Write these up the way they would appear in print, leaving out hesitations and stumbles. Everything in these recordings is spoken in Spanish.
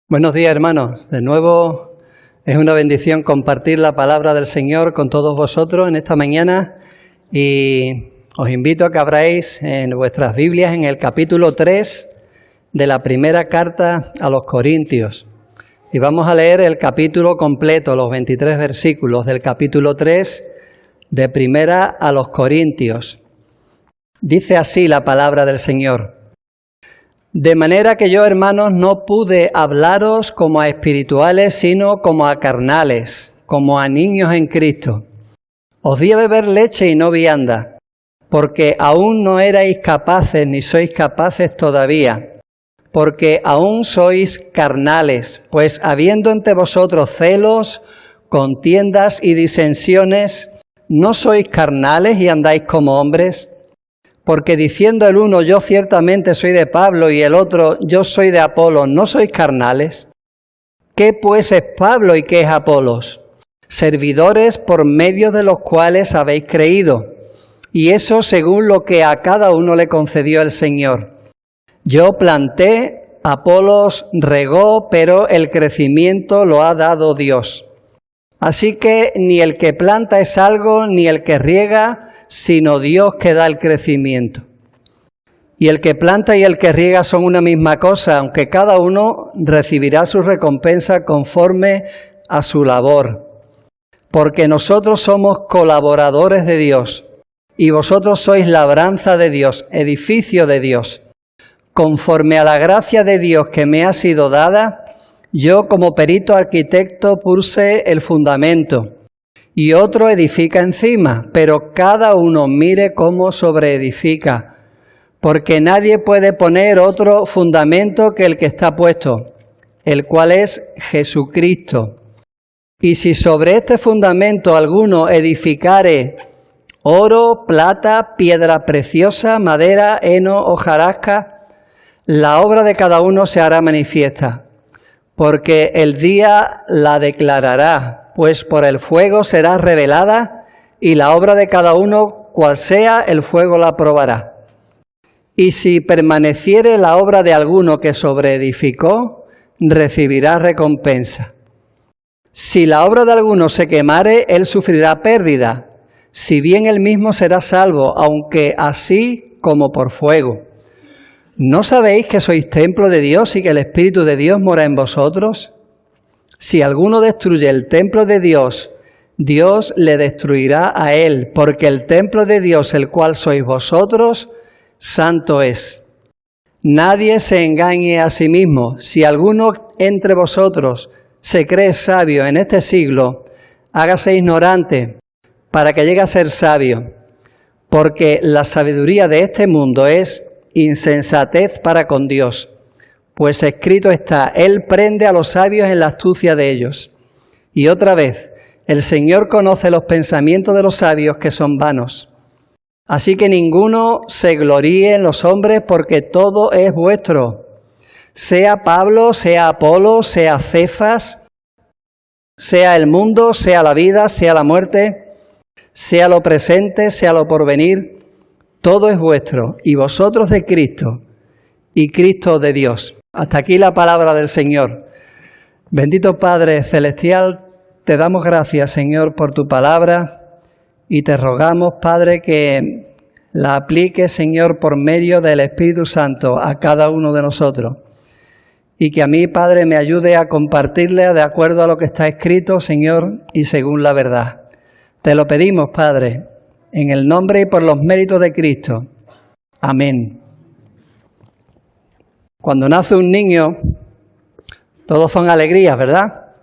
Buenos días, hermanos. De nuevo es una bendición compartir la palabra del Señor con todos vosotros en esta mañana y os invito a que abráis en vuestras Biblias en el capítulo 3 de la primera carta a los Corintios. Y vamos a leer el capítulo completo, los 23 versículos del capítulo 3 de primera a los Corintios. Dice así la palabra del Señor. De manera que yo, hermanos, no pude hablaros como a espirituales, sino como a carnales, como a niños en Cristo. Os di a beber leche y no vianda, porque aún no erais capaces, ni sois capaces todavía, porque aún sois carnales, pues habiendo entre vosotros celos, contiendas y disensiones, ¿no sois carnales y andáis como hombres? Porque diciendo el uno, yo ciertamente soy de Pablo, y el otro, yo soy de Apolos, ¿no sois carnales? ¿Qué pues es Pablo y qué es Apolos? Servidores por medio de los cuales habéis creído, y eso según lo que a cada uno le concedió el Señor. Yo planté, Apolos regó, pero el crecimiento lo ha dado Dios. Así que ni el que planta es algo, ni el que riega, sino Dios que da el crecimiento. Y el que planta y el que riega son una misma cosa, aunque cada uno recibirá su recompensa conforme a su labor. Porque nosotros somos colaboradores de Dios, y vosotros sois labranza de Dios, edificio de Dios. Conforme a la gracia de Dios que me ha sido dada, yo como perito arquitecto puse el fundamento y otro edifica encima, pero cada uno mire cómo sobreedifica, porque nadie puede poner otro fundamento que el que está puesto, el cual es Jesucristo. Y si sobre este fundamento alguno edificare oro, plata, piedra preciosa, madera, heno, hojarasca, la obra de cada uno se hará manifiesta. Porque el día la declarará, pues por el fuego será revelada, y la obra de cada uno, cual sea, el fuego la probará. Y si permaneciere la obra de alguno que sobreedificó, recibirá recompensa. Si la obra de alguno se quemare, él sufrirá pérdida, si bien él mismo será salvo, aunque así como por fuego. ¿No sabéis que sois templo de Dios y que el Espíritu de Dios mora en vosotros? Si alguno destruye el templo de Dios, Dios le destruirá a él, porque el templo de Dios, el cual sois vosotros, santo es. Nadie se engañe a sí mismo. Si alguno entre vosotros se cree sabio en este siglo, hágase ignorante para que llegue a ser sabio, porque la sabiduría de este mundo es insensatez para con Dios, pues escrito está, Él prende a los sabios en la astucia de ellos. Y otra vez, el Señor conoce los pensamientos de los sabios que son vanos. Así que ninguno se gloríe en los hombres, porque todo es vuestro, sea Pablo, sea Apolo, sea Cefas, sea el mundo, sea la vida, sea la muerte, sea lo presente, sea lo porvenir. Todo es vuestro, y vosotros de Cristo, y Cristo de Dios. Hasta aquí la palabra del Señor. Bendito Padre Celestial, te damos gracias, Señor, por tu palabra, y te rogamos, Padre, que la apliques, Señor, por medio del Espíritu Santo a cada uno de nosotros. Y que a mí, Padre, me ayude a compartirle de acuerdo a lo que está escrito, Señor, y según la verdad. Te lo pedimos, Padre, en el nombre y por los méritos de Cristo. Amén. Cuando nace un niño, todos son alegrías, ¿verdad?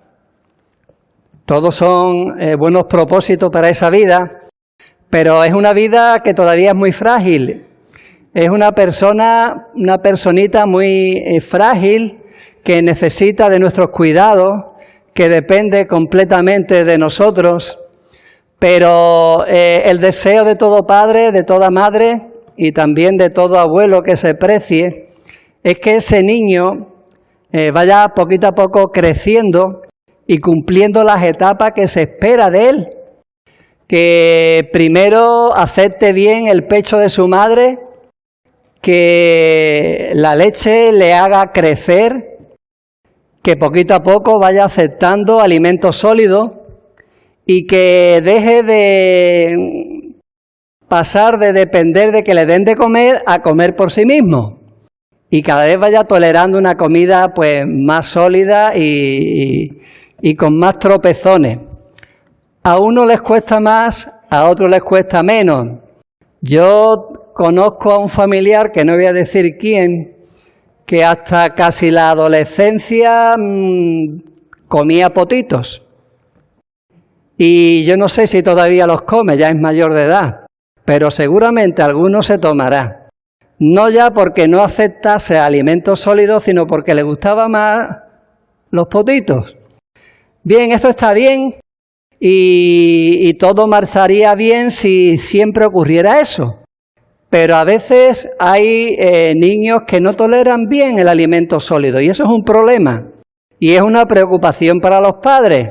Todos son buenos propósitos para esa vida, pero es una vida que todavía es muy frágil. Es una personita muy frágil que necesita de nuestros cuidados, que depende completamente de nosotros. Pero el deseo de todo padre, de toda madre y también de todo abuelo que se precie es que ese niño vaya poquito a poco creciendo y cumpliendo las etapas que se espera de él. Que primero acepte bien el pecho de su madre, que la leche le haga crecer, que poquito a poco vaya aceptando alimentos sólidos y que deje de pasar de depender de que le den de comer a comer por sí mismo. Y cada vez vaya tolerando una comida pues más sólida y con más tropezones. A unos les cuesta más, a otros les cuesta menos. Yo conozco a un familiar, que no voy a decir quién, que hasta casi la adolescencia comía potitos. Y yo no sé si todavía los come, ya es mayor de edad, pero seguramente alguno se tomará. No ya porque no aceptase alimentos sólidos, sino porque le gustaba más los potitos. Bien, esto está bien y todo marcharía bien si siempre ocurriera eso. Pero a veces hay niños que no toleran bien el alimento sólido y eso es un problema. Y es una preocupación para los padres.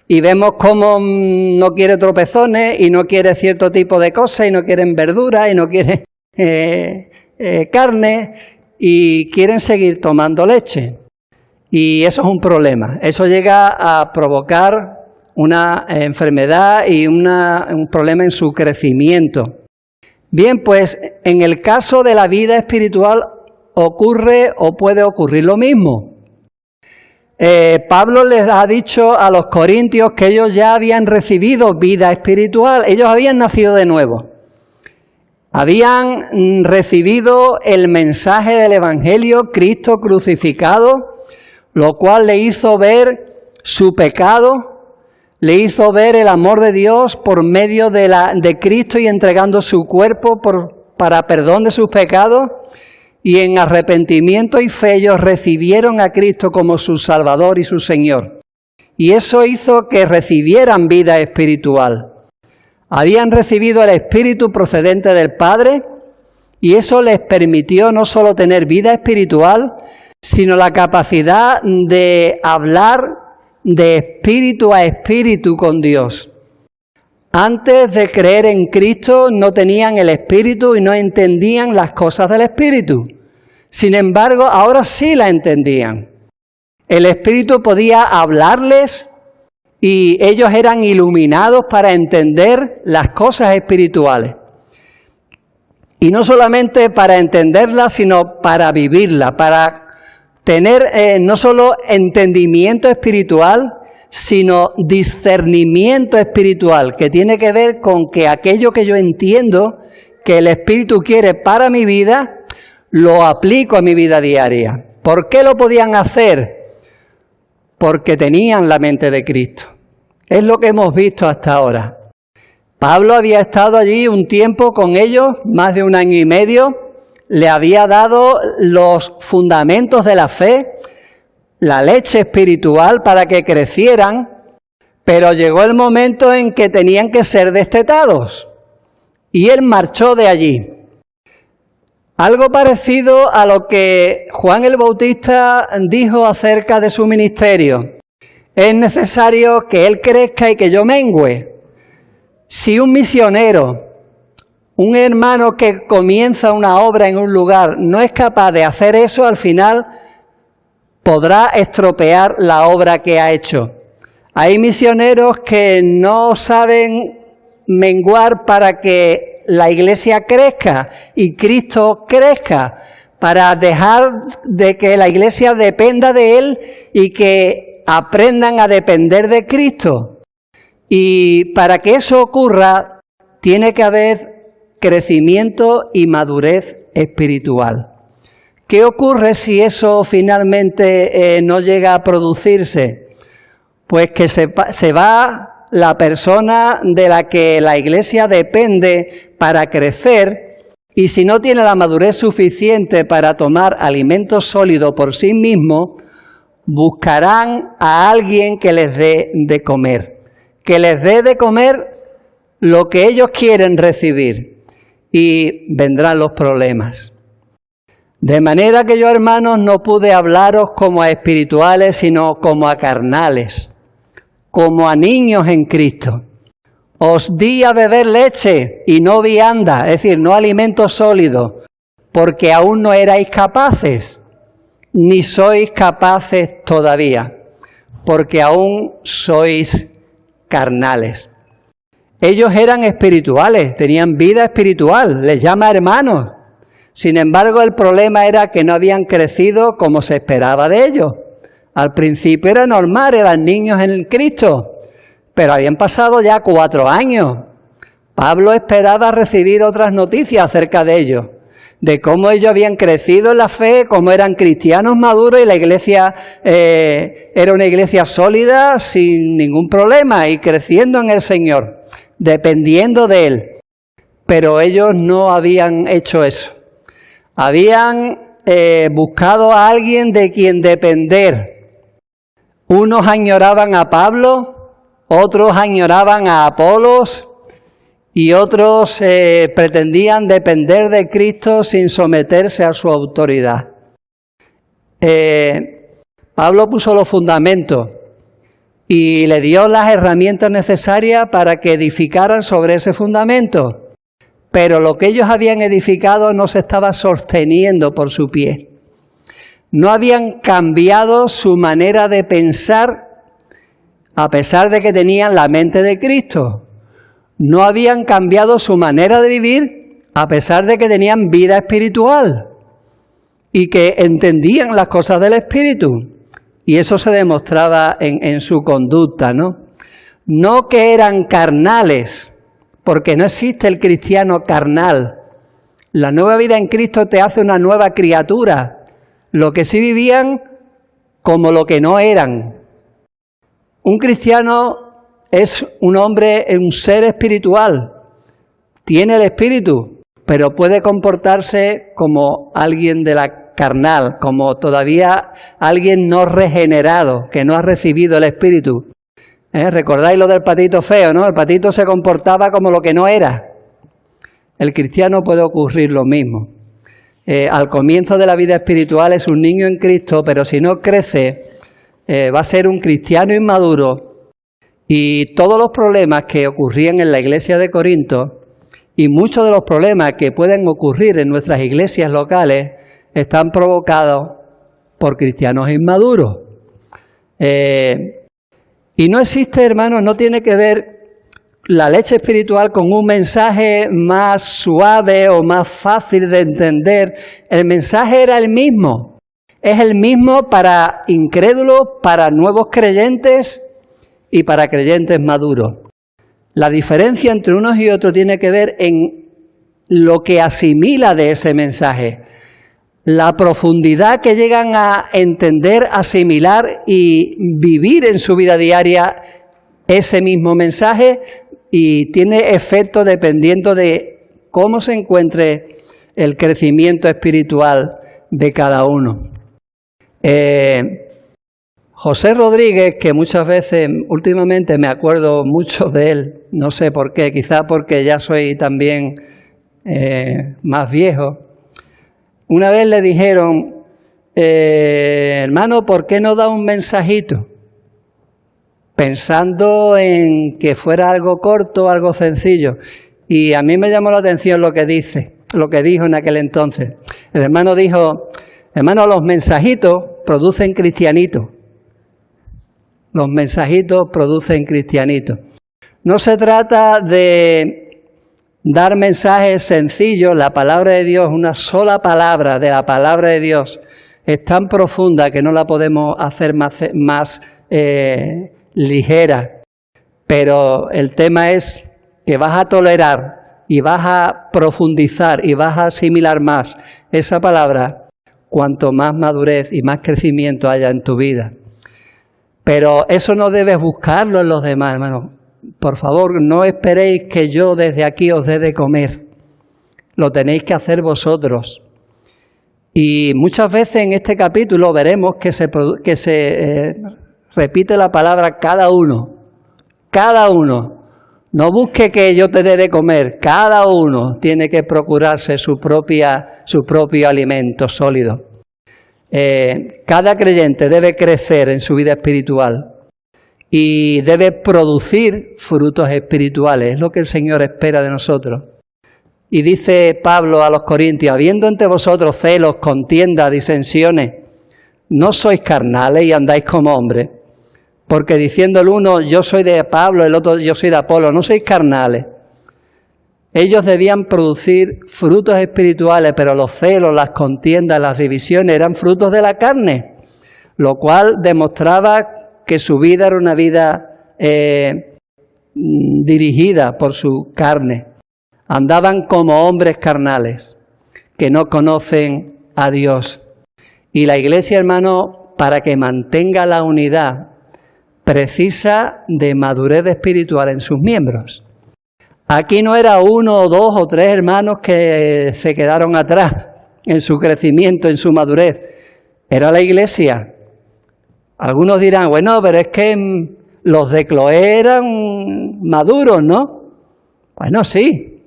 Y vemos cómo no quiere tropezones y no quiere cierto tipo de cosas y no quieren verduras y no quiere carne y quieren seguir tomando leche. Y eso es un problema. Eso llega a provocar una enfermedad y un problema en su crecimiento. Bien, pues en el caso de la vida espiritual ocurre o puede ocurrir lo mismo. Pablo les ha dicho a los corintios que ellos ya habían recibido vida espiritual, ellos habían nacido de nuevo. Habían recibido el mensaje del Evangelio, Cristo crucificado, lo cual le hizo ver su pecado, le hizo ver el amor de Dios por medio de Cristo y entregando su cuerpo para perdón de sus pecados. Y en arrepentimiento y fe ellos recibieron a Cristo como su Salvador y su Señor. Y eso hizo que recibieran vida espiritual. Habían recibido el Espíritu procedente del Padre y eso les permitió no solo tener vida espiritual, sino la capacidad de hablar de espíritu a espíritu con Dios. Antes de creer en Cristo no tenían el Espíritu y no entendían las cosas del Espíritu. Sin embargo, ahora sí la entendían. El Espíritu podía hablarles y ellos eran iluminados para entender las cosas espirituales. Y no solamente para entenderlas, sino para vivirlas, para tener no solo entendimiento espiritual, sino discernimiento espiritual, que tiene que ver con que aquello que yo entiendo que el Espíritu quiere para mi vida, lo aplico a mi vida diaria. ¿Por qué lo podían hacer? Porque tenían la mente de Cristo. Es lo que hemos visto hasta ahora. Pablo había estado allí un tiempo con ellos, más de 1 año y medio, le había dado los fundamentos de la fe, la leche espiritual para que crecieran, pero llegó el momento en que tenían que ser destetados y él marchó de allí. Algo parecido a lo que Juan el Bautista dijo acerca de su ministerio. Es necesario que él crezca y que yo mengüe. Si un misionero, un hermano que comienza una obra en un lugar, no es capaz de hacer eso, al final podrá estropear la obra que ha hecho. Hay misioneros que no saben menguar para que la iglesia crezca y Cristo crezca, para dejar de que la iglesia dependa de Él y que aprendan a depender de Cristo. Y para que eso ocurra, tiene que haber crecimiento y madurez espiritual. ¿Qué ocurre si eso finalmente no llega a producirse? Pues que se va la persona de la que la iglesia depende para crecer, y si no tiene la madurez suficiente para tomar alimento sólido por sí mismo, buscarán a alguien que les dé de comer, que les dé de comer lo que ellos quieren recibir, y vendrán los problemas. De manera que yo, hermanos, no pude hablaros como a espirituales, sino como a carnales, como a niños en Cristo. Os di a beber leche y no vianda, es decir, no alimento sólido, porque aún no erais capaces. ni sois capaces todavía, porque aún sois carnales. Ellos eran espirituales, tenían vida espiritual, les llama hermanos. Sin embargo, el problema era que no habían crecido como se esperaba de ellos. Al principio era normal, eran niños en Cristo, pero habían pasado ya 4 años. Pablo esperaba recibir otras noticias acerca de ellos, de cómo ellos habían crecido en la fe, cómo eran cristianos maduros y la iglesia era una iglesia sólida sin ningún problema y creciendo en el Señor, dependiendo de Él. Pero ellos no habían hecho eso. Habían buscado a alguien de quien depender. Unos añoraban a Pablo, otros añoraban a Apolos y otros pretendían depender de Cristo sin someterse a su autoridad. Pablo puso los fundamentos y le dio las herramientas necesarias para que edificaran sobre ese fundamento. Pero lo que ellos habían edificado no se estaba sosteniendo por su pie. No habían cambiado su manera de pensar a pesar de que tenían la mente de Cristo. No habían cambiado su manera de vivir a pesar de que tenían vida espiritual y que entendían las cosas del Espíritu. Y eso se demostraba en su conducta, ¿no? No que eran carnales, porque no existe el cristiano carnal. La nueva vida en Cristo te hace una nueva criatura. Lo que sí vivían como lo que no eran. Un cristiano es un hombre, un ser espiritual. Tiene el espíritu, pero puede comportarse como alguien de la carnal, como todavía alguien no regenerado, que no ha recibido el espíritu. ¿Recordáis lo del patito feo, no? El patito se comportaba como lo que no era. El cristiano puede ocurrir lo mismo. Al comienzo de la vida espiritual es un niño en Cristo, pero si no crece, va a ser un cristiano inmaduro. Y todos los problemas que ocurrían en la iglesia de Corinto y muchos de los problemas que pueden ocurrir en nuestras iglesias locales están provocados por cristianos inmaduros. Y no existe, hermanos, no tiene que ver la leche espiritual con un mensaje más suave o más fácil de entender. El mensaje era el mismo. Es el mismo para incrédulos, para nuevos creyentes y para creyentes maduros. La diferencia entre unos y otros tiene que ver en lo que asimila de ese mensaje. La profundidad que llegan a entender, asimilar y vivir en su vida diaria ese mismo mensaje, y tiene efecto dependiendo de cómo se encuentre el crecimiento espiritual de cada uno. José Rodríguez, que muchas veces, últimamente me acuerdo mucho de él, no sé por qué, quizá porque ya soy también más viejo. Una vez le dijeron, hermano, ¿por qué no da un mensajito? Pensando en que fuera algo corto, algo sencillo. Y a mí me llamó la atención lo que dijo en aquel entonces. El hermano dijo, hermano, los mensajitos producen cristianitos. Los mensajitos producen cristianitos. No se trata de dar mensajes sencillos. La palabra de Dios, una sola palabra de la palabra de Dios, es tan profunda que no la podemos hacer más ligera. Pero el tema es que vas a tolerar y vas a profundizar y vas a asimilar más esa palabra cuanto más madurez y más crecimiento haya en tu vida. Pero eso no debes buscarlo en los demás, hermano. Por favor, no esperéis que yo desde aquí os dé de comer. Lo tenéis que hacer vosotros. Y muchas veces en este capítulo veremos que se repite la palabra cada uno. Cada uno. No busque que yo te dé de comer. Cada uno tiene que procurarse su propio alimento sólido. Cada creyente debe crecer en su vida espiritual y debe producir frutos espirituales. Es lo que el Señor espera de nosotros. Y dice Pablo a los Corintios, habiendo entre vosotros celos, contiendas, disensiones, no sois carnales y andáis como hombres, porque diciendo el uno, yo soy de Pablo, el otro, yo soy de Apolo, no sois carnales. Ellos debían producir frutos espirituales, pero los celos, las contiendas, las divisiones eran frutos de la carne, lo cual demostraba que su vida era una vida dirigida por su carne. Andaban como hombres carnales que no conocen a Dios. Y la Iglesia, hermano, para que mantenga la unidad, precisa de madurez espiritual en sus miembros. Aquí no era uno o dos o tres hermanos que se quedaron atrás en su crecimiento, en su madurez. Era la Iglesia. Algunos dirán, bueno, pero es que los de Cloé eran maduros, ¿no? Bueno, sí,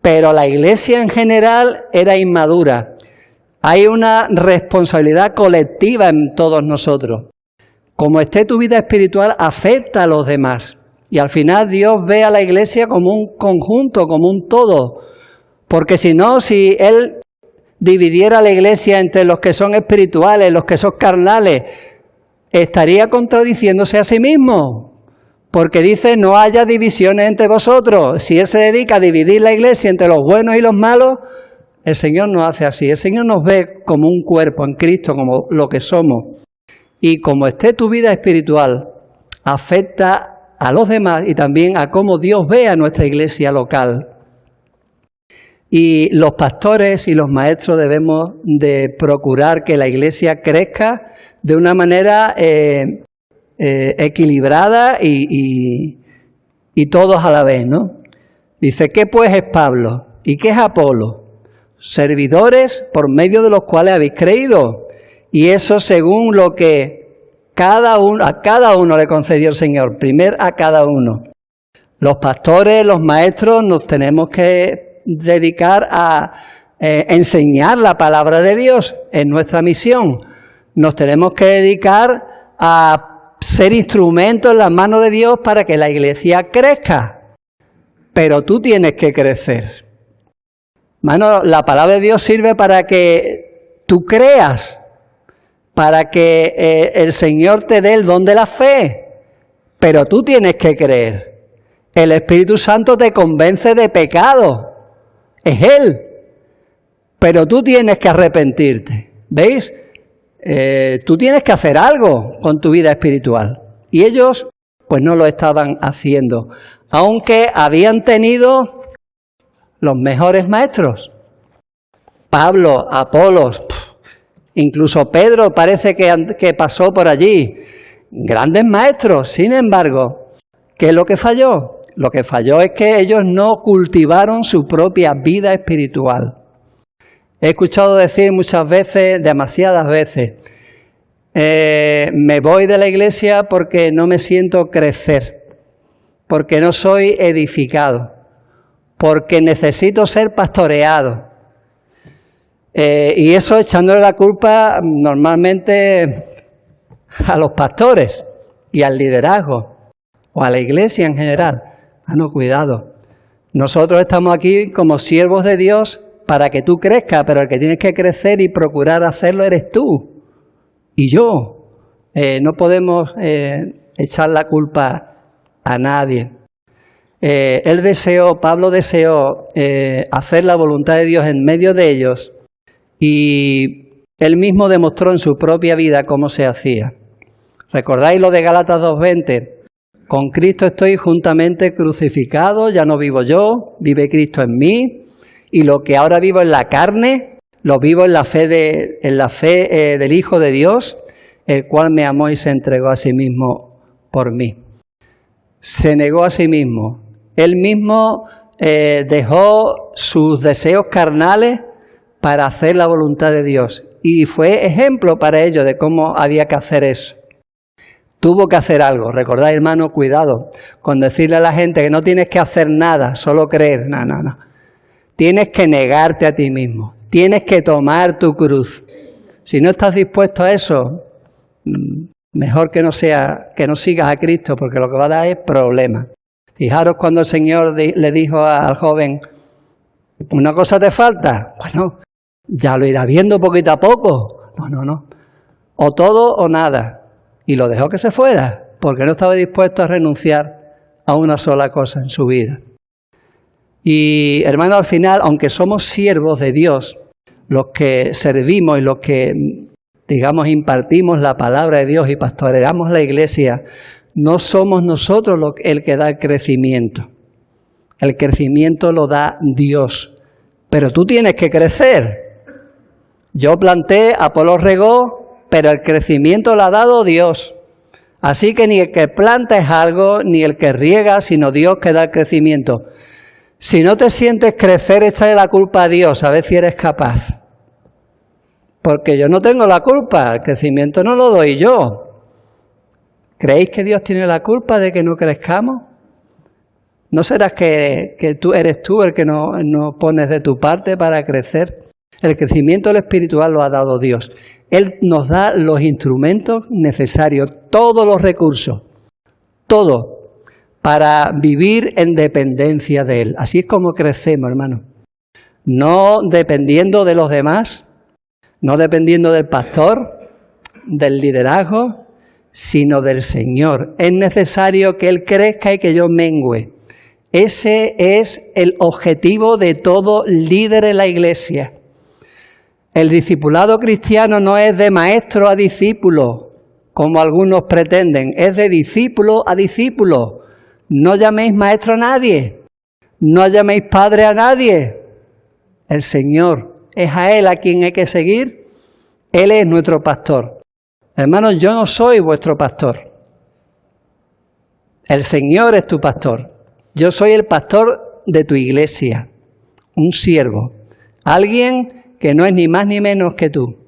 pero la Iglesia en general era inmadura. Hay una responsabilidad colectiva en todos nosotros. Como esté tu vida espiritual, afecta a los demás. Y al final Dios ve a la Iglesia como un conjunto, como un todo. Porque si no, si Él dividiera la Iglesia entre los que son espirituales, los que son carnales, estaría contradiciéndose a sí mismo. Porque dice, no haya divisiones entre vosotros. Si Él se dedica a dividir la Iglesia entre los buenos y los malos, el Señor no hace así. El Señor nos ve como un cuerpo en Cristo, como lo que somos. Y como esté tu vida espiritual, afecta a los demás y también a cómo Dios ve a nuestra iglesia local. Y los pastores y los maestros debemos de procurar que la iglesia crezca de una manera equilibrada y todos a la vez, ¿no? Dice, ¿qué pues es Pablo? ¿Y qué es Apolo? Servidores por medio de los cuales habéis creído. Y eso según lo que a cada uno le concedió el Señor, primero a cada uno. Los pastores, los maestros, nos tenemos que dedicar a enseñar la palabra de Dios en nuestra misión. Nos tenemos que dedicar a ser instrumentos en las manos de Dios para que la iglesia crezca. Pero tú tienes que crecer. Hermano, la palabra de Dios sirve para que tú creas, para que el Señor te dé el don de la fe, pero tú tienes que creer. El Espíritu Santo te convence de pecado, es Él, pero tú tienes que arrepentirte, ¿veis? Tú tienes que hacer algo con tu vida espiritual, y ellos pues no lo estaban haciendo, aunque habían tenido los mejores maestros, Pablo, Apolos, incluso Pedro parece que pasó por allí. Grandes maestros, sin embargo, ¿qué es lo que falló? Lo que falló es que ellos no cultivaron su propia vida espiritual. He escuchado decir muchas veces, demasiadas veces, me voy de la iglesia porque no me siento crecer, porque no soy edificado, porque necesito ser pastoreado. Y eso echándole la culpa normalmente a los pastores y al liderazgo o a la iglesia en general. No, cuidado. Nosotros estamos aquí como siervos de Dios para que tú crezcas, pero el que tienes que crecer y procurar hacerlo eres tú y yo. No podemos echar la culpa a nadie. Pablo deseó hacer la voluntad de Dios en medio de ellos. Y él mismo demostró en su propia vida cómo se hacía. ¿Recordáis lo de Gálatas 2:20? Con Cristo estoy juntamente crucificado, ya no vivo yo, vive Cristo en mí. Y lo que ahora vivo en la carne, lo vivo en la fe del Hijo de Dios, el cual me amó y se entregó a sí mismo por mí. Se negó a sí mismo. Él mismo dejó sus deseos carnales para hacer la voluntad de Dios. Y fue ejemplo para ellos de cómo había que hacer eso. Tuvo que hacer algo. Recordáis, hermano, cuidado con decirle a la gente que no tienes que hacer nada, solo creer. No. Tienes que negarte a ti mismo. Tienes que tomar tu cruz. Si no estás dispuesto a eso, mejor que no sigas a Cristo, porque lo que va a dar es problemas. Fijaros cuando el Señor le dijo al joven, ¿una cosa te falta? Bueno, ya lo irás viendo poquito a poco. No. o todo o nada. Y lo dejó que se fuera, porque no estaba dispuesto a renunciar a una sola cosa en su vida. Y hermano, al final, aunque somos siervos de Dios, los que servimos y los que, digamos, impartimos la palabra de Dios y pastoreamos la iglesia, no somos nosotros el que da el crecimiento. El crecimiento lo da Dios. Pero tú tienes que crecer. Yo planté, Apolo regó, pero el crecimiento lo ha dado Dios. Así que ni el que planta es algo, ni el que riega, sino Dios que da el crecimiento. Si no te sientes crecer, échale la culpa a Dios, a ver si eres capaz. Porque yo no tengo la culpa, el crecimiento no lo doy yo. ¿Creéis que Dios tiene la culpa de que no crezcamos? ¿No serás que eres tú el que no pones de tu parte para crecer? El crecimiento espiritual lo ha dado Dios. Él nos da los instrumentos necesarios, todos los recursos, todo, para vivir en dependencia de Él. Así es como crecemos, hermano. No dependiendo de los demás, no dependiendo del pastor, del liderazgo, sino del Señor. Es necesario que Él crezca y que yo mengüe. Ese es el objetivo de todo líder en la iglesia. El discipulado cristiano no es de maestro a discípulo, como algunos pretenden, es de discípulo a discípulo. No llaméis maestro a nadie, no llaméis padre a nadie. El Señor, es a Él a quien hay que seguir. Él es nuestro pastor. Hermanos, yo no soy vuestro pastor. El Señor es tu pastor. Yo soy el pastor de tu iglesia, un siervo, alguien que no es ni más ni menos que tú.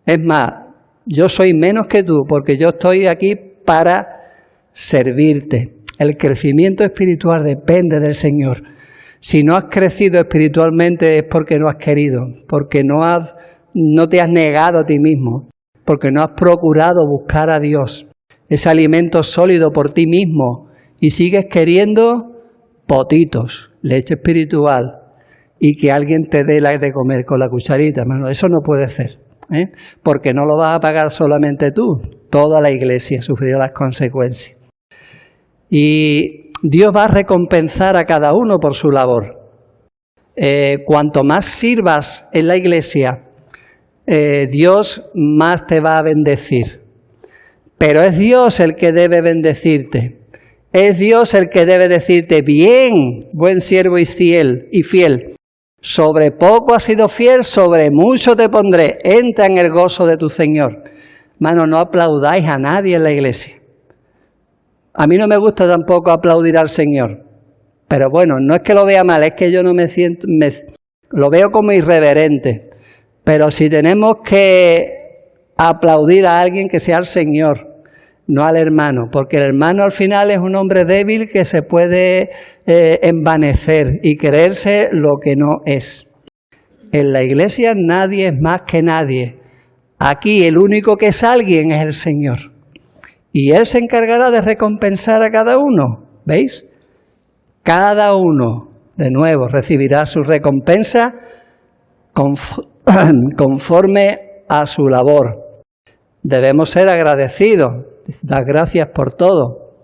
Es más, yo soy menos que tú porque yo estoy aquí para servirte. El crecimiento espiritual depende del Señor. Si no has crecido espiritualmente es porque no has querido, porque no te has negado a ti mismo, porque no has procurado buscar a Dios, ese alimento sólido por ti mismo, y sigues queriendo potitos, leche espiritual, y que alguien te dé la de comer con la cucharita, hermano. Eso no puede ser, porque no lo vas a pagar solamente tú, toda la iglesia sufrirá las consecuencias. Y Dios va a recompensar a cada uno por su labor. Cuanto más sirvas en la iglesia, Dios más te va a bendecir. Pero es Dios el que debe bendecirte. Es Dios el que debe decirte, bien, buen siervo y fiel. Sobre poco has sido fiel, sobre mucho te pondré. Entra en el gozo de tu Señor. Hermano, no aplaudáis a nadie en la iglesia. A mí no me gusta tampoco aplaudir al Señor. Pero bueno, no es que lo vea mal, es que yo no me siento, lo veo como irreverente. Pero si tenemos que aplaudir a alguien, que sea al Señor, no al hermano, porque el hermano al final es un hombre débil que se puede envanecer y creerse lo que no es. En la iglesia nadie es más que nadie. Aquí el único que es alguien es el Señor. Y Él se encargará de recompensar a cada uno. ¿Veis? Cada uno, de nuevo, recibirá su recompensa conforme a su labor. Debemos ser agradecidos. Dar gracias por todo.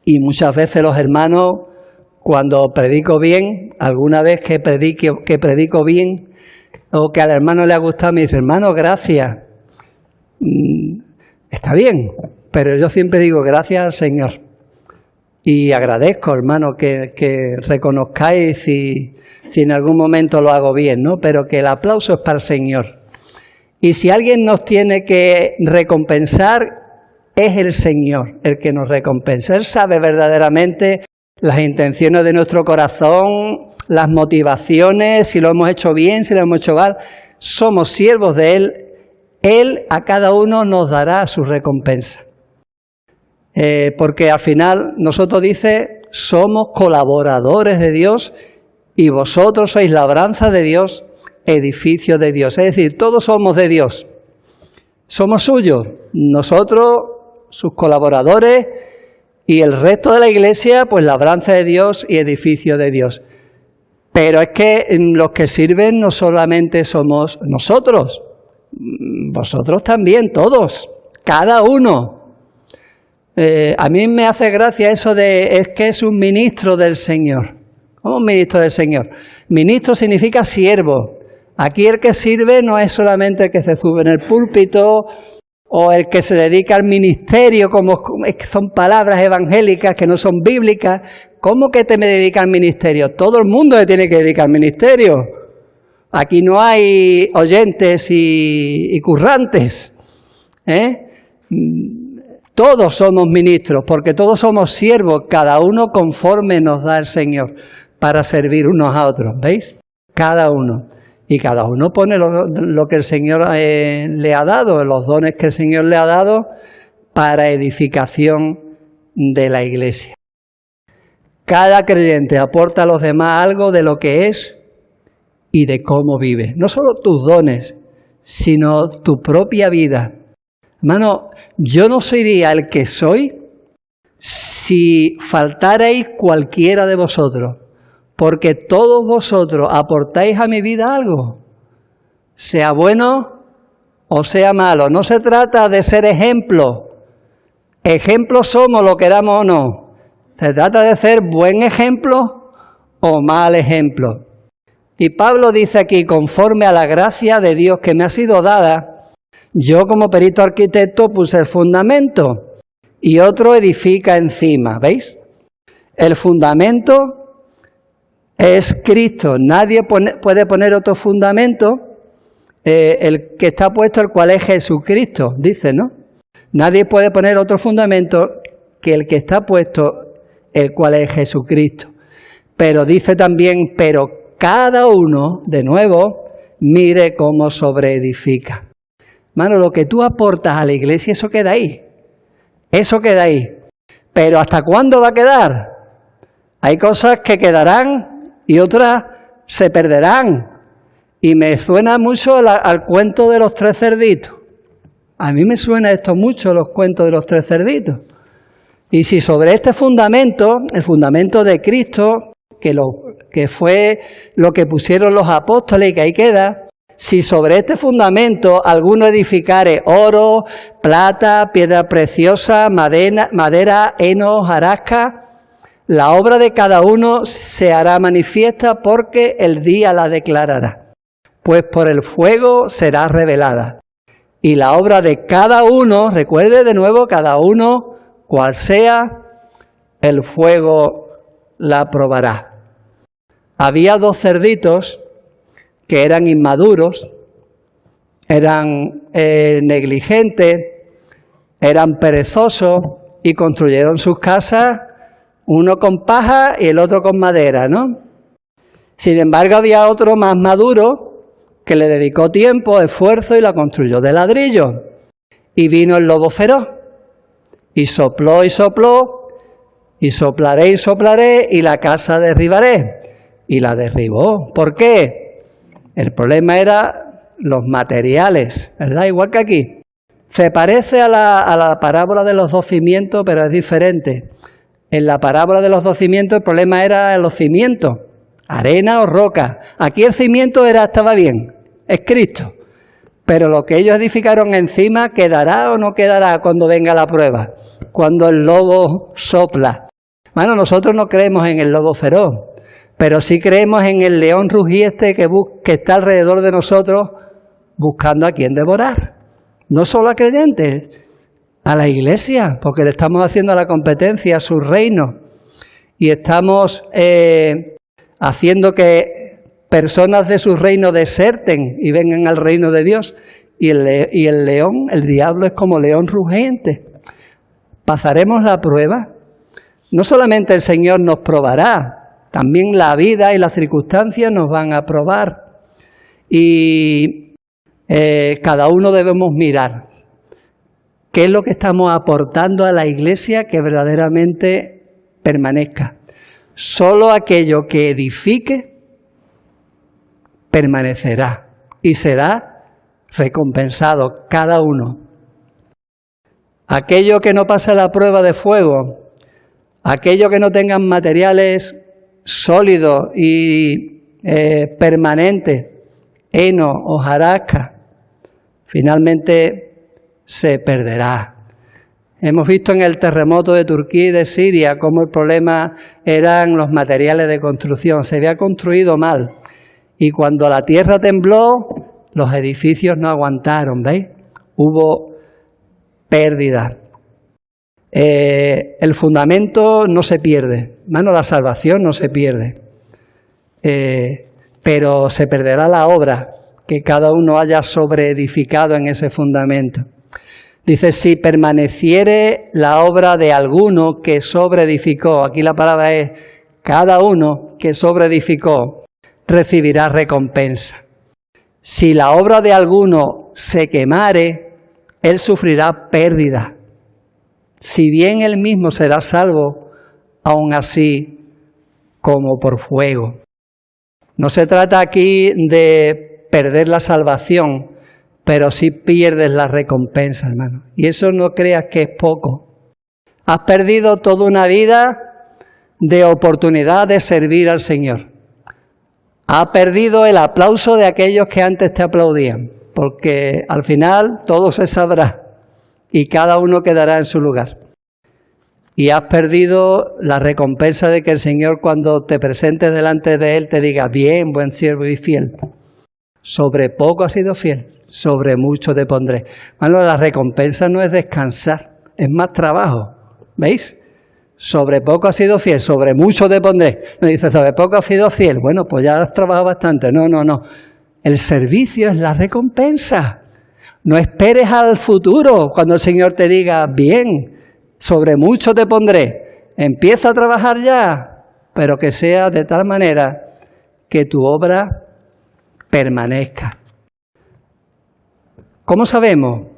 Y muchas veces los hermanos, cuando predico bien, alguna vez que predico bien, o que al hermano le ha gustado, me dice, hermano, gracias. Está bien, pero yo siempre digo gracias al Señor. Y agradezco, hermano, que reconozcáis si en algún momento lo hago bien, ¿no? Pero que el aplauso es para el Señor. Y si alguien nos tiene que recompensar, es el Señor el que nos recompensa. Él sabe verdaderamente las intenciones de nuestro corazón, las motivaciones, si lo hemos hecho bien, si lo hemos hecho mal. Somos siervos de Él. Él a cada uno nos dará su recompensa. Porque al final nosotros dice, somos colaboradores de Dios y vosotros sois labranza de Dios, edificio de Dios. Es decir, todos somos de Dios. Somos suyos. Nosotros, sus colaboradores, y el resto de la iglesia, pues labranza de Dios y edificio de Dios. Pero es que los que sirven no solamente somos nosotros, vosotros también, todos, cada uno. A mí me hace gracia eso de, es que es un ministro del Señor. ¿Cómo un ministro del Señor? Ministro significa siervo. Aquí el que sirve no es solamente el que se sube en el púlpito o el que se dedica al ministerio, como son palabras evangélicas que no son bíblicas. ¿Cómo que te me dedicas al ministerio? Todo el mundo se tiene que dedicar al ministerio. Aquí no hay oyentes y currantes. Todos somos ministros, porque todos somos siervos, cada uno conforme nos da el Señor, para servir unos a otros, ¿veis? Cada uno. Y cada uno pone lo que el Señor le ha dado, los dones que el Señor le ha dado para edificación de la iglesia. Cada creyente aporta a los demás algo de lo que es y de cómo vive. No solo tus dones, sino tu propia vida. Hermano, yo no sería el que soy si faltarais cualquiera de vosotros, porque todos vosotros aportáis a mi vida algo, sea bueno o sea malo. No se trata de ser ejemplo. Ejemplos somos, lo queramos o no. Se trata de ser buen ejemplo o mal ejemplo. Y Pablo dice aquí, conforme a la gracia de Dios que me ha sido dada, yo como perito arquitecto puse el fundamento y otro edifica encima, ¿veis? El fundamento es Cristo. Nadie puede poner otro fundamento, el que está puesto, el cual es Jesucristo, dice, ¿no? Nadie puede poner otro fundamento que el que está puesto, el cual es Jesucristo. Pero dice también, pero cada uno, de nuevo, mire cómo sobreedifica. Hermano, lo que tú aportas a la iglesia, eso queda ahí. Eso queda ahí. Pero ¿hasta cuándo va a quedar? Hay cosas que quedarán y otras se perderán. Y me suena mucho al cuento de los 3 cerditos. A mí me suena esto mucho, los cuentos de los 3 cerditos. Y si sobre este fundamento, el fundamento de Cristo, que fue lo que pusieron los apóstoles y que ahí queda, si sobre este fundamento alguno edificare oro, plata, piedra preciosa, madera, heno, hojarasca, la obra de cada uno se hará manifiesta porque el día la declarará. Pues por el fuego será revelada. Y la obra de cada uno, recuerde de nuevo, cada uno, cual sea, el fuego la probará. Había 2 cerditos que eran inmaduros, eran negligentes, eran perezosos y construyeron sus casas, uno con paja y el otro con madera, ¿no? Sin embargo, había otro más maduro que le dedicó tiempo, esfuerzo y la construyó de ladrillo. Y vino el lobo feroz y sopló y sopló y soplaré y la casa derribaré. Y la derribó. ¿Por qué? El problema era los materiales, ¿verdad? Igual que aquí. Se parece a la parábola de los 2 cimientos, pero es diferente. En la parábola de los 2 cimientos el problema era los cimientos, arena o roca. Aquí el cimiento estaba bien, es Cristo. Pero lo que ellos edificaron encima, ¿quedará o no quedará cuando venga la prueba? Cuando el lobo sopla. Bueno, nosotros no creemos en el lobo feroz, pero sí creemos en el león rugiente que está alrededor de nosotros buscando a quien devorar. No solo a creyentes, a la iglesia, porque le estamos haciendo la competencia a su reino. Y estamos haciendo que personas de su reino deserten y vengan al reino de Dios. Y el león, el diablo, es como león rugiente. ¿Pasaremos la prueba? No solamente el Señor nos probará, también la vida y las circunstancias nos van a probar. Y cada uno debemos mirar qué es lo que estamos aportando a la iglesia que verdaderamente permanezca. Solo aquello que edifique permanecerá y será recompensado cada uno. Aquello que no pase la prueba de fuego, aquello que no tengan materiales sólidos y permanentes, heno, hojarasca, finalmente se perderá. Hemos visto en el terremoto de Turquía y de Siria cómo el problema eran los materiales de construcción. Se había construido mal. Y cuando la tierra tembló, los edificios no aguantaron, ¿veis? Hubo pérdida. El fundamento no se pierde. Hermano, la salvación no se pierde. Pero se perderá la obra que cada uno haya sobreedificado en ese fundamento. Dice, si permaneciere la obra de alguno que sobreedificó, aquí la palabra es cada uno que sobreedificó, recibirá recompensa. Si la obra de alguno se quemare, él sufrirá pérdida. Si bien él mismo será salvo, aún así como por fuego. No se trata aquí de perder la salvación, pero sí pierdes la recompensa, hermano. Y eso no creas que es poco. Has perdido toda una vida de oportunidad de servir al Señor. Has perdido el aplauso de aquellos que antes te aplaudían, porque al final todo se sabrá y cada uno quedará en su lugar. Y has perdido la recompensa de que el Señor, cuando te presentes delante de Él, te diga, bien, buen siervo y fiel. Sobre poco has sido fiel, sobre mucho te pondré. Bueno, la recompensa no es descansar, es más trabajo. ¿Veis? Sobre poco has sido fiel, sobre mucho te pondré. No dice, sobre poco has sido fiel. Bueno, pues ya has trabajado bastante. No. El servicio es la recompensa. No esperes al futuro cuando el Señor te diga, bien, sobre mucho te pondré. Empieza a trabajar ya, pero que sea de tal manera que tu obra permanezca. ¿Cómo sabemos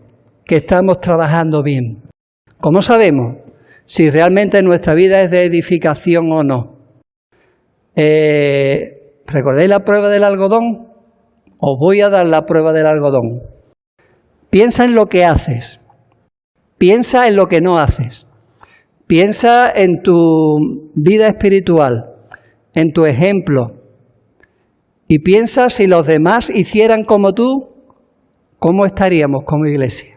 que estamos trabajando bien? ¿Cómo sabemos si realmente nuestra vida es de edificación o no? ¿Recordáis la prueba del algodón? Os voy a dar la prueba del algodón. Piensa en lo que haces. Piensa en lo que no haces. Piensa en tu vida espiritual, en tu ejemplo. Y piensa si los demás hicieran como tú, ¿cómo estaríamos como iglesia?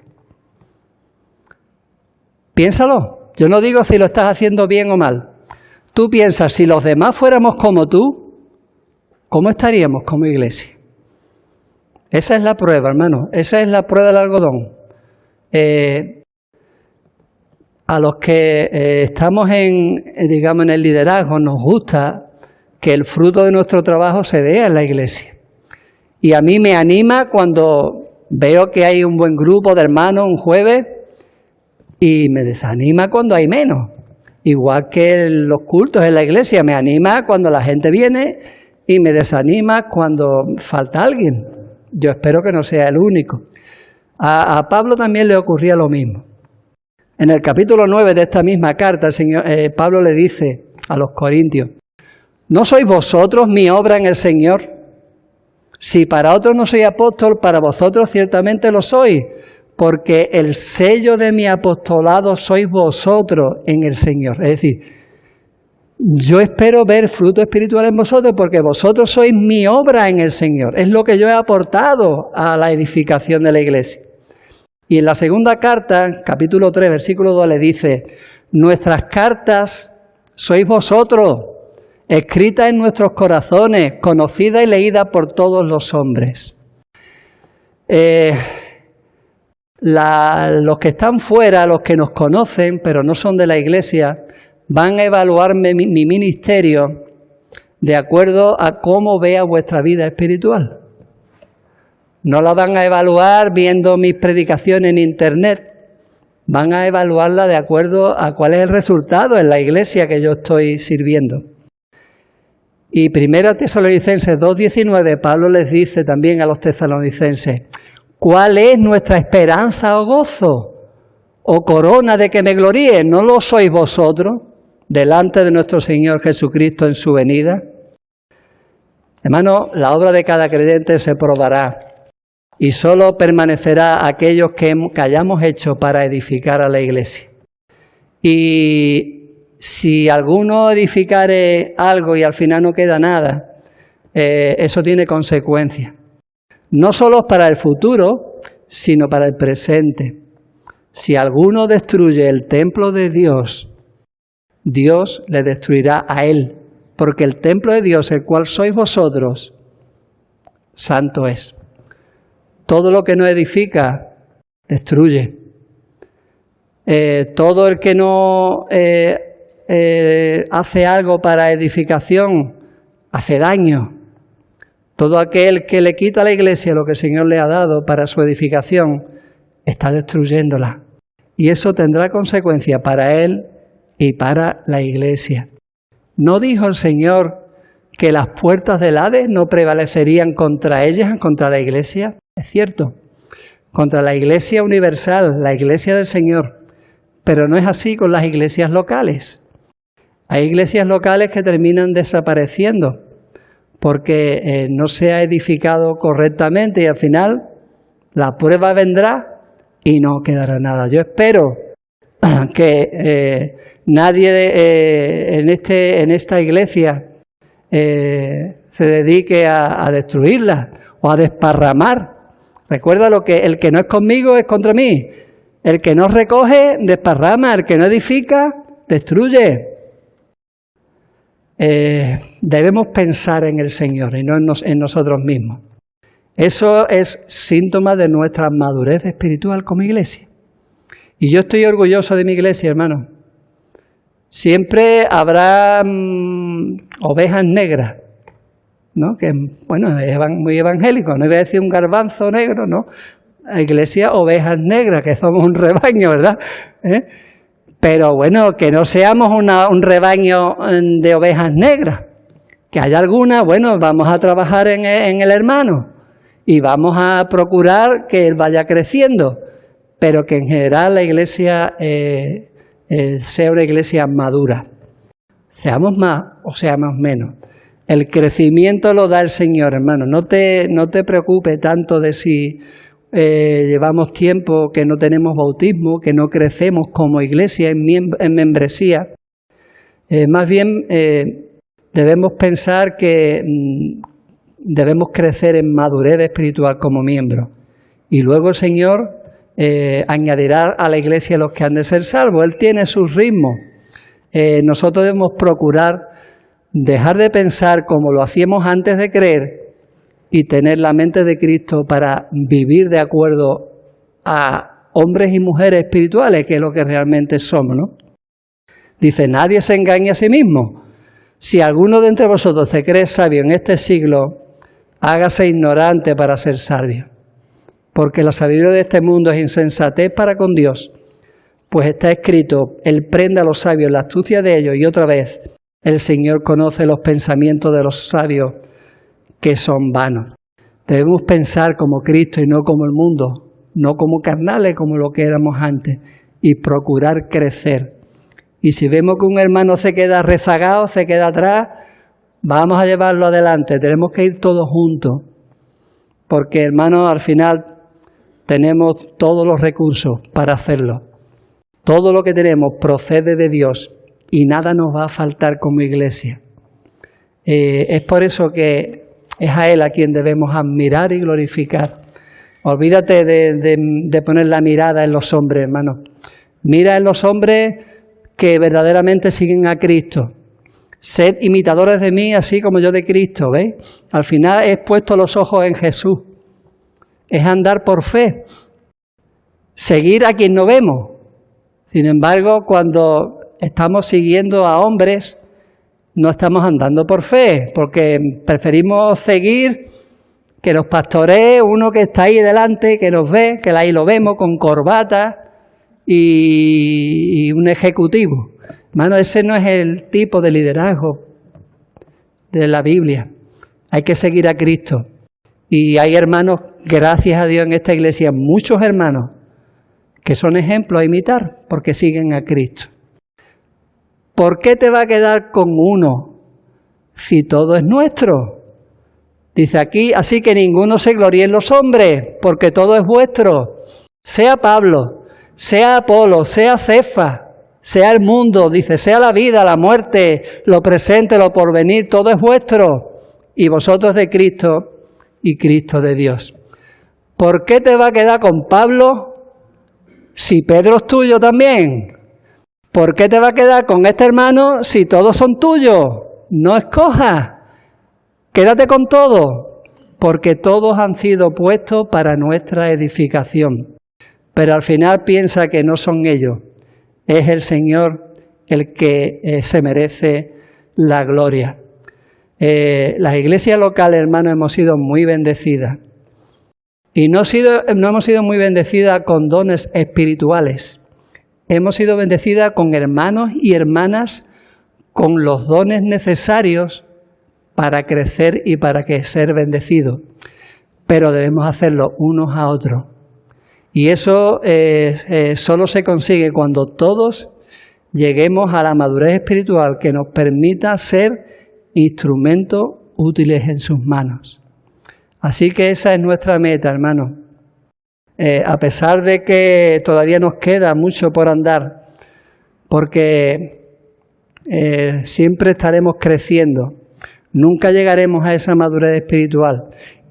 Piénsalo. Yo no digo si lo estás haciendo bien o mal. Tú piensas, si los demás fuéramos como tú, ¿cómo estaríamos como iglesia? Esa es la prueba, hermano. Esa es la prueba del algodón. A los que estamos en el liderazgo, nos gusta que el fruto de nuestro trabajo se vea en la iglesia. Y a mí me anima cuando veo que hay un buen grupo de hermanos un jueves, y me desanima cuando hay menos. Igual que los cultos en la iglesia, me anima cuando la gente viene y me desanima cuando falta alguien. Yo espero que no sea el único. A Pablo también le ocurría lo mismo. En el capítulo 9 de esta misma carta, Pablo le dice a los corintios, ¿no sois vosotros mi obra en el Señor? Si para otros no soy apóstol, para vosotros ciertamente lo sois, porque el sello de mi apostolado sois vosotros en el Señor. Es decir, yo espero ver fruto espiritual en vosotros porque vosotros sois mi obra en el Señor. Es lo que yo he aportado a la edificación de la iglesia. Y en la segunda carta, capítulo 3, versículo 2, le dice, nuestras cartas sois vosotros, escritas en nuestros corazones, conocidas y leídas por todos los hombres. Los que están fuera, los que nos conocen, pero no son de la iglesia, van a evaluar mi ministerio de acuerdo a cómo vea vuestra vida espiritual. No la van a evaluar viendo mis predicaciones en internet, van a evaluarla de acuerdo a cuál es el resultado en la iglesia que yo estoy sirviendo. Y 1 Tesalonicenses 2:19, Pablo les dice también a los tesalonicenses, ¿cuál es nuestra esperanza o gozo o corona de que me gloríe? ¿No lo sois vosotros delante de nuestro Señor Jesucristo en su venida? Hermano, la obra de cada creyente se probará y solo permanecerá aquellos que hayamos hecho para edificar a la iglesia. Y si alguno edificare algo y al final no queda nada, eso tiene consecuencias. No solo para el futuro, sino para el presente. Si alguno destruye el templo de Dios, Dios le destruirá a él, porque el templo de Dios, el cual sois vosotros, santo es. Todo lo que no edifica, destruye. Todo el que no hace algo para edificación, hace daño. Todo aquel que le quita a la iglesia lo que el Señor le ha dado para su edificación, está destruyéndola. Y eso tendrá consecuencias para él y para la iglesia. ¿No dijo el Señor que las puertas del Hades no prevalecerían contra ellas, contra la iglesia? Es cierto, contra la iglesia universal, la iglesia del Señor. Pero no es así con las iglesias locales. Hay iglesias locales que terminan desapareciendo porque no se ha edificado correctamente y al final la prueba vendrá y no quedará nada. Yo espero que nadie en esta iglesia se dedique a destruirla o a desparramar. Recuerda el que no es conmigo es contra mí. El que no recoge, desparrama. El que no edifica, destruye. Debemos pensar en el Señor y no en nosotros mismos. Eso es síntoma de nuestra madurez espiritual como iglesia. Y yo estoy orgulloso de mi iglesia, hermano. Siempre habrá ovejas negras, ¿no? Que, bueno, es muy evangélico. No iba a decir un garbanzo negro, ¿no? La iglesia, ovejas negras, que somos un rebaño, ¿verdad? Pero bueno, que no seamos un rebaño de ovejas negras. Que haya alguna, bueno, vamos a trabajar en el hermano y vamos a procurar que él vaya creciendo, pero que en general la iglesia sea una iglesia madura. Seamos más o seamos menos. El crecimiento lo da el Señor, hermano. No te preocupes tanto de si llevamos tiempo que no tenemos bautismo, que no crecemos como iglesia en membresía. Más bien debemos pensar que debemos crecer en madurez espiritual como miembros. Y luego el Señor añadirá a la iglesia los que han de ser salvos. Él tiene sus ritmos. Nosotros debemos procurar dejar de pensar como lo hacíamos antes de creer y tener la mente de Cristo para vivir de acuerdo a hombres y mujeres espirituales, que es lo que realmente somos, ¿no? Dice, nadie se engañe a sí mismo. Si alguno de entre vosotros se cree sabio en este siglo, hágase ignorante para ser sabio. Porque la sabiduría de este mundo es insensatez para con Dios. Pues está escrito, Él prende a los sabios la astucia de ellos, y otra vez, el Señor conoce los pensamientos de los sabios, que son vanos. Debemos pensar como Cristo y no como el mundo, no como carnales como lo que éramos antes, y procurar crecer. Y si vemos que un hermano se queda rezagado, se queda atrás, vamos a llevarlo adelante. Tenemos que ir todos juntos, porque hermanos, al final tenemos todos los recursos para hacerlo. Todo lo que tenemos procede de Dios y nada nos va a faltar como iglesia. Es por eso que es a Él a quien debemos admirar y glorificar. Olvídate de poner la mirada en los hombres, hermano. Mira en los hombres que verdaderamente siguen a Cristo. Sed imitadores de mí, así como yo de Cristo, ¿veis? Al final he puesto los ojos en Jesús. Es andar por fe. Seguir a quien no vemos. Sin embargo, cuando estamos siguiendo a hombres, no estamos andando por fe, porque preferimos seguir que nos pastoree uno que está ahí delante, que nos ve, que ahí lo vemos con corbata y un ejecutivo. Hermano, ese no es el tipo de liderazgo de la Biblia. Hay que seguir a Cristo. Y hay hermanos, gracias a Dios en esta iglesia, muchos hermanos que son ejemplos a imitar porque siguen a Cristo. ¿Por qué te va a quedar con uno si todo es nuestro? Dice aquí, así que ninguno se gloríe en los hombres, porque todo es vuestro. Sea Pablo, sea Apolo, sea Cefas, sea el mundo, dice, sea la vida, la muerte, lo presente, lo porvenir, todo es vuestro. Y vosotros de Cristo y Cristo de Dios. ¿por qué te va a quedar con Pablo si Pedro es tuyo también? ¿Por qué te va a quedar con este hermano si todos son tuyos? No escojas, quédate con todo, porque todos han sido puestos para nuestra edificación. Pero al final piensa que no son ellos, es el Señor el que se merece la gloria. Las iglesias locales, hermanos, hemos sido muy bendecidas. Y no hemos sido muy bendecidas con dones espirituales. Hemos sido bendecidas con hermanos y hermanas con los dones necesarios para crecer y para ser bendecidos. Pero debemos hacerlo unos a otros. Y eso solo se consigue cuando todos lleguemos a la madurez espiritual que nos permita ser instrumentos útiles en sus manos. Así que esa es nuestra meta, hermanos. A pesar de que todavía nos queda mucho por andar, porque siempre estaremos creciendo, nunca llegaremos a esa madurez espiritual.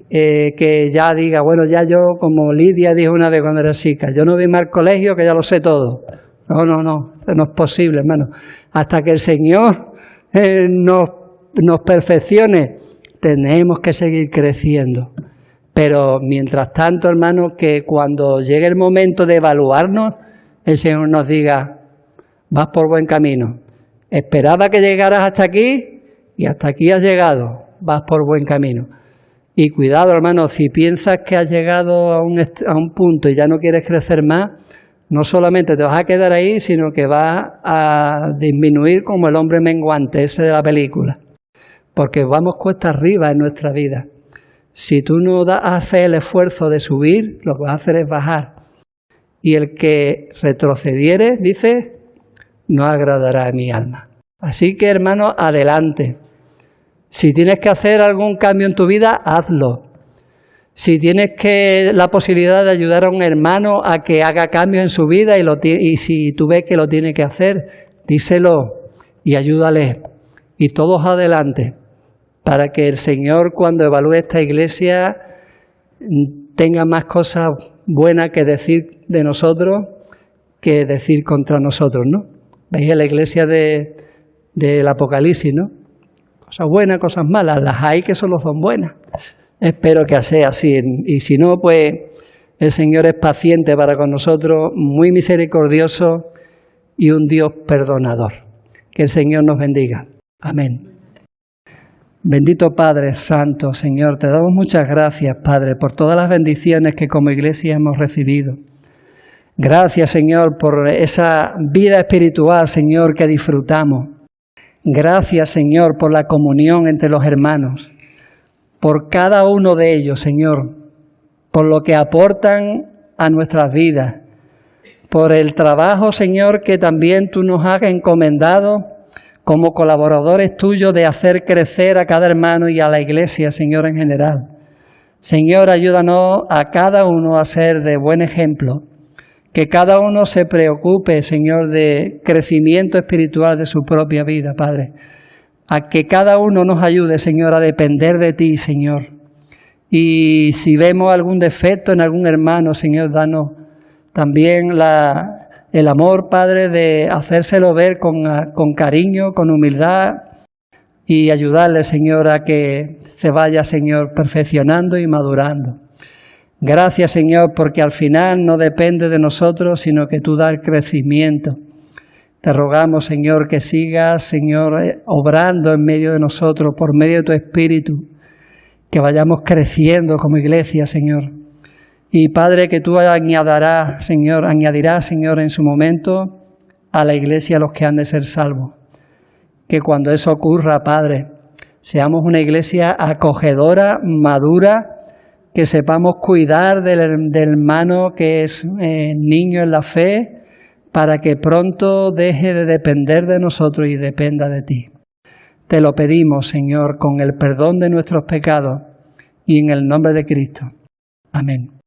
Que ya diga, bueno, ya yo, como Lidia dijo una vez cuando era chica, yo no voy más al colegio que ya lo sé todo. No es posible, hermano. Hasta que el Señor nos perfeccione, tenemos que seguir creciendo. Pero mientras tanto, hermano, que cuando llegue el momento de evaluarnos, el Señor nos diga, vas por buen camino. Esperaba que llegaras hasta aquí y hasta aquí has llegado, vas por buen camino. Y cuidado, hermano, si piensas que has llegado a un punto y ya no quieres crecer más, no solamente te vas a quedar ahí, sino que vas a disminuir como el hombre menguante, ese de la película. Porque vamos cuesta arriba en nuestra vida. Si tú no haces el esfuerzo de subir, lo que vas a hacer es bajar. Y el que retrocediere, dice, no agradará a mi alma. Así que, hermano, adelante. Si tienes que hacer algún cambio en tu vida, hazlo. Si tienes la posibilidad de ayudar a un hermano a que haga cambios en su vida y si tú ves que lo tiene que hacer, díselo y ayúdale. Y todos adelante, para que el Señor, cuando evalúe esta iglesia, tenga más cosas buenas que decir de nosotros que decir contra nosotros, ¿no? Veis en la iglesia del Apocalipsis, ¿no? Cosas buenas, cosas malas, las hay que solo son buenas. Espero que sea así. Y si no, pues el Señor es paciente para con nosotros, muy misericordioso y un Dios perdonador. Que el Señor nos bendiga. Amén. Bendito Padre Santo, Señor, te damos muchas gracias, Padre, por todas las bendiciones que como iglesia hemos recibido. Gracias, Señor, por esa vida espiritual, Señor, que disfrutamos. Gracias, Señor, por la comunión entre los hermanos, por cada uno de ellos, Señor, por lo que aportan a nuestras vidas, por el trabajo, Señor, que también tú nos has encomendado como colaboradores tuyos de hacer crecer a cada hermano y a la iglesia, Señor, en general. Señor, ayúdanos a cada uno a ser de buen ejemplo, que cada uno se preocupe, Señor, de crecimiento espiritual de su propia vida, Padre. A que cada uno nos ayude, Señor, a depender de ti, Señor. Y si vemos algún defecto en algún hermano, Señor, danos también el amor, Padre, de hacérselo ver con cariño, con humildad y ayudarle, Señor, a que se vaya, Señor, perfeccionando y madurando. Gracias, Señor, porque al final no depende de nosotros, sino que tú das el crecimiento. Te rogamos, Señor, que sigas, Señor, obrando en medio de nosotros, por medio de tu Espíritu, que vayamos creciendo como iglesia, Señor. Y, Padre, que tú añadirás, Señor, en su momento a la iglesia a los que han de ser salvos. Que cuando eso ocurra, Padre, seamos una iglesia acogedora, madura, que sepamos cuidar del hermano que es niño en la fe, para que pronto deje de depender de nosotros y dependa de ti. Te lo pedimos, Señor, con el perdón de nuestros pecados y en el nombre de Cristo. Amén.